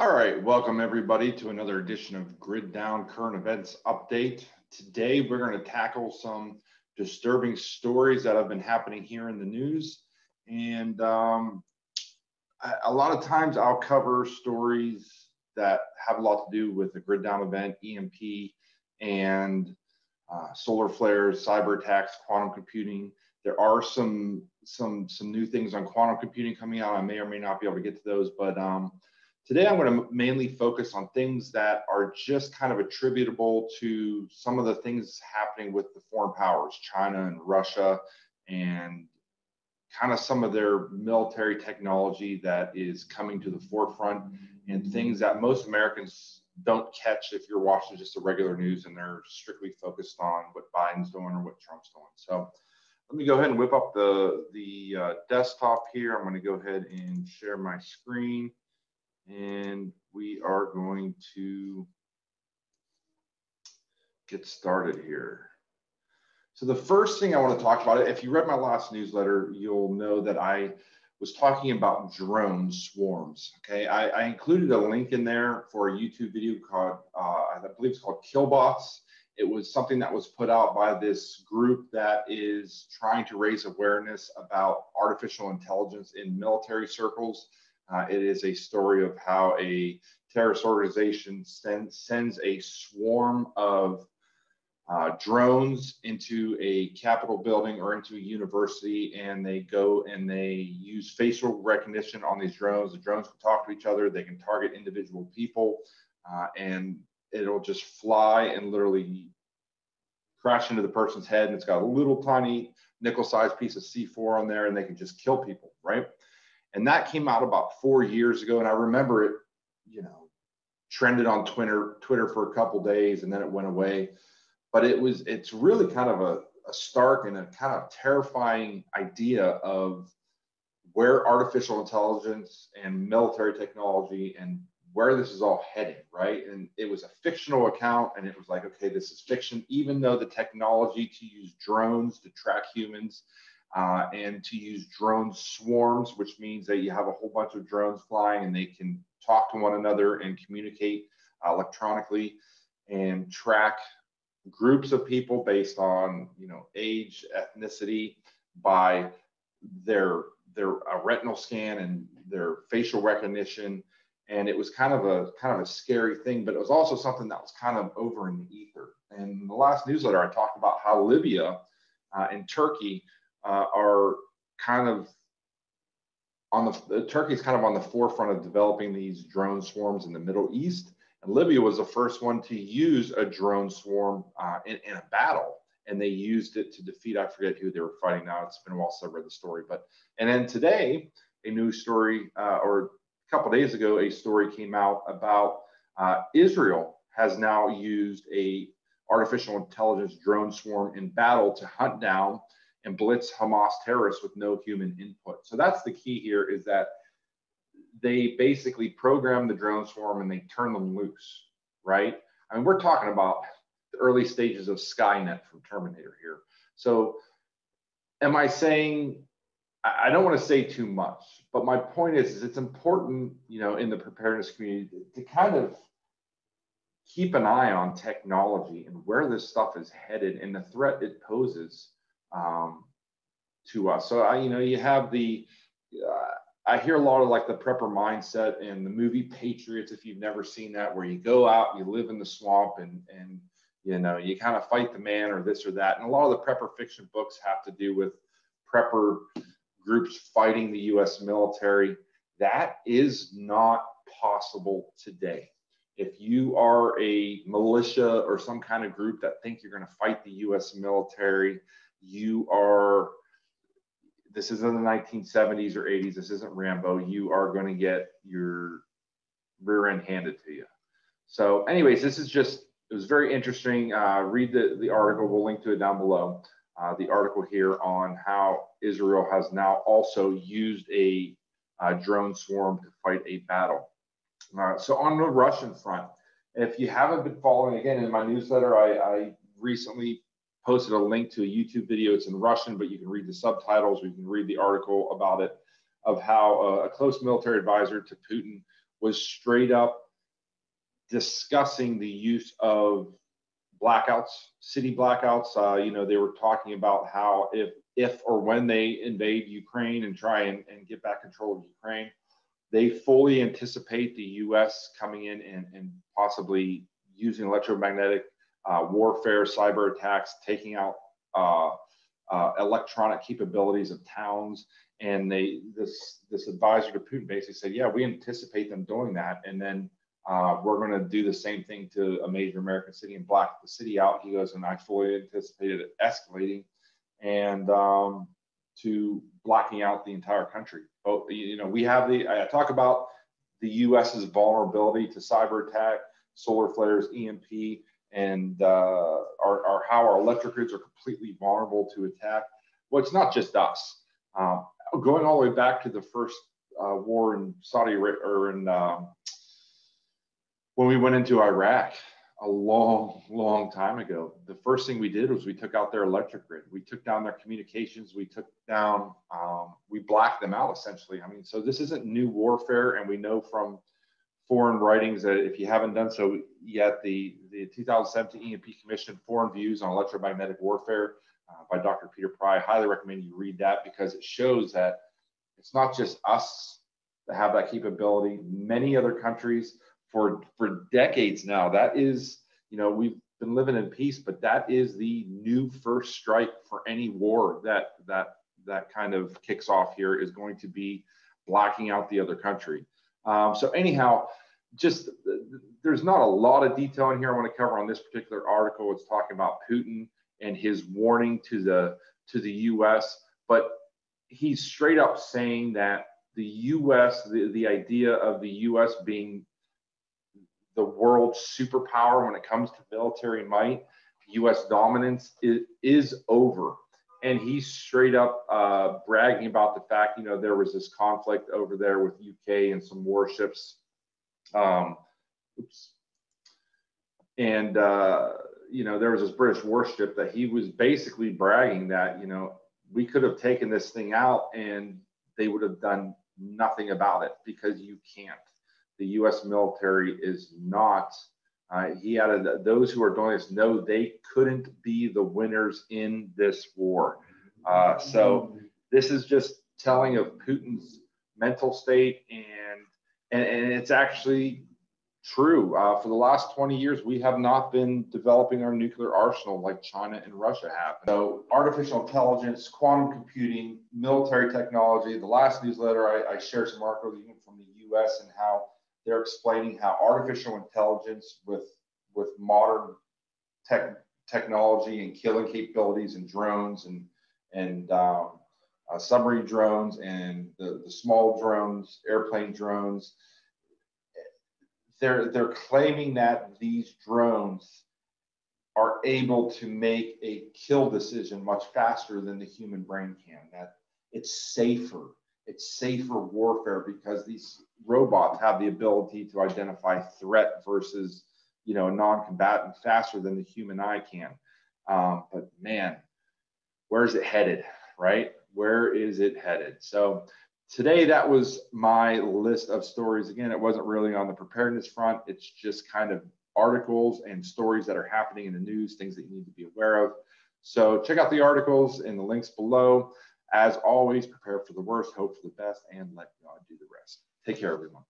All right, welcome everybody to another edition of Grid Down Current Events Update. Today we're going to tackle some disturbing stories that have been happening here in the news. And a lot of times I'll cover stories that have a lot to do with the Grid Down event, EMP, and solar flares, cyber attacks, quantum computing. There are some new things on quantum computing coming out. I may or may not be able to get to those, but today I'm going to mainly focus on things that are just kind of attributable to some of the things happening with the foreign powers, China and Russia, and kind of some of their military technology that is coming to the forefront, and things that most Americans don't catch if you're watching just the regular news and they're strictly focused on what Biden's doing or what Trump's doing. So let me go ahead and whip up the desktop here. I'm going to go ahead and share my screen, and we are going to get started here. So the first thing I want to talk about, if you read my last newsletter, you'll know that I was talking about drone swarms. Okay, I included a link in there for a YouTube video called, I believe it's called Killbots. It was something that was put out by this group that is trying to raise awareness about artificial intelligence in military circles. It is a story of how a terrorist organization sends a swarm of drones into a Capitol building or into a university, and they go and they use facial recognition on these drones. The drones can talk to each other, they can target individual people, and it'll just fly and literally crash into the person's head, and it's got a little tiny nickel-sized piece of C4 on there, and they can just kill people, right? And that came out about 4 years ago, and I remember it, trended on Twitter for a couple days, and then it went away. But it's really kind of a stark and a kind of terrifying idea of where artificial intelligence and military technology and where this is all heading, right? And it was a fictional account, and it was like, okay, this is fiction, even though the technology to use drones to track humans and to use drone swarms, which means that you have a whole bunch of drones flying and they can talk to one another and communicate electronically and track groups of people based on age, ethnicity, by their retinal scan and their facial recognition. And it was kind of a scary thing, but it was also something that was kind of over in the ether. And in the last newsletter, I talked about how Libya and Turkey are kind of Turkey's kind of on the forefront of developing these drone swarms in the Middle East. And Libya was the first one to use a drone swarm in a battle, and they used it to defeat, I forget who they were fighting now. It's been a while since I read the story. And then today, a news story, or a couple of days ago, a story came out about Israel has now used a artificial intelligence drone swarm in battle to hunt down and blitz Hamas terrorists with no human input. So that's the key here, is that they basically program the drone swarm and they turn them loose, right? I mean, we're talking about the early stages of Skynet from Terminator here. So am I saying, I don't want to say too much, but my point is it's important, in the preparedness community to kind of keep an eye on technology and where this stuff is headed and the threat it poses to us. So you have I hear a lot of like the prepper mindset and the movie Patriots, if you've never seen that, where you go out, you live in the swamp, and you kind of fight the man or this or that. And a lot of the prepper fiction books have to do with prepper groups fighting the U.S. military. That is not possible today. If you are a militia or some kind of group that think you're going to fight the U.S. military, this isn't the 1970s or 80s. This isn't Rambo. You are going to get your rear end handed to you. So anyways, it was very interesting. Read the article. We'll link to it down below. The article here on how Israel has now also used a drone swarm to fight a battle. So on the Russian front, if you haven't been following, again, in my newsletter, I recently posted a link to a YouTube video. It's in Russian, but you can read the subtitles, or you can read the article about it, of how a close military advisor to Putin was straight up discussing the use of blackouts, city blackouts. You know, they were talking about how if or when they invade Ukraine and try and get back control of Ukraine, they fully anticipate the U.S. coming in and possibly using electromagnetic warfare, cyber attacks, taking out electronic capabilities of towns. And this advisor to Putin basically said, yeah, we anticipate them doing that, and then we're going to do the same thing to a major American city and black the city out. He goes, and I fully anticipated it escalating and to blocking out the entire country. Oh, you know, we have I talk about the U.S.'s vulnerability to cyber attack, solar flares, EMP, and how our electric grids are completely vulnerable to attack. Well, it's not just us. Going all the way back to the first war in Saudi Arabia, or in when we went into Iraq a long time ago, the first thing we did was we took out their electric grid. We took down their communications. We took down, we blacked them out essentially. I mean, so this isn't new warfare, and we know from foreign writings that if you haven't done so yet, the 2017 EMP Commission Foreign Views on Electromagnetic Warfare by Dr. Peter Pry, I highly recommend you read that, because it shows that it's not just us that have that capability. Many other countries for decades now, that is, you know, we've been living in peace, but that is the new first strike for any war that kind of kicks off here, is going to be blocking out the other country. So anyhow, just there's not a lot of detail in here I want to cover on this particular article. It's talking about Putin and his warning to the U.S., but he's straight up saying that the U.S., the idea of the U.S. being the world superpower when it comes to military might, U.S. dominance is over. And he's straight up bragging about the fact, you know, there was this conflict over there with UK and some warships. And, you know, there was this British warship that he was basically bragging that, you know, we could have taken this thing out and they would have done nothing about it, because you can't. The U.S. military is not, he added that those who are doing this know they couldn't be the winners in this war. So this is just telling of Putin's mental state, and it's actually true. For the last 20 years, we have not been developing our nuclear arsenal like China and Russia have. So artificial intelligence, quantum computing, military technology. The last newsletter, I shared some articles even from the U.S. and how they're explaining how artificial intelligence with modern technology and killing capabilities and drones and submarine drones and the small drones, airplane drones, they're claiming that these drones are able to make a kill decision much faster than the human brain can, that it's safer warfare, because these robots have the ability to identify threat versus, you know, a non-combatant faster than the human eye can. But man, where's it headed, right? Where is it headed? So today, that was my list of stories. Again, it wasn't really on the preparedness front. It's just kind of articles and stories that are happening in the news, things that you need to be aware of. So check out the articles and the links below. As always, prepare for the worst, hope for the best, and let God do the rest. Take care, everyone.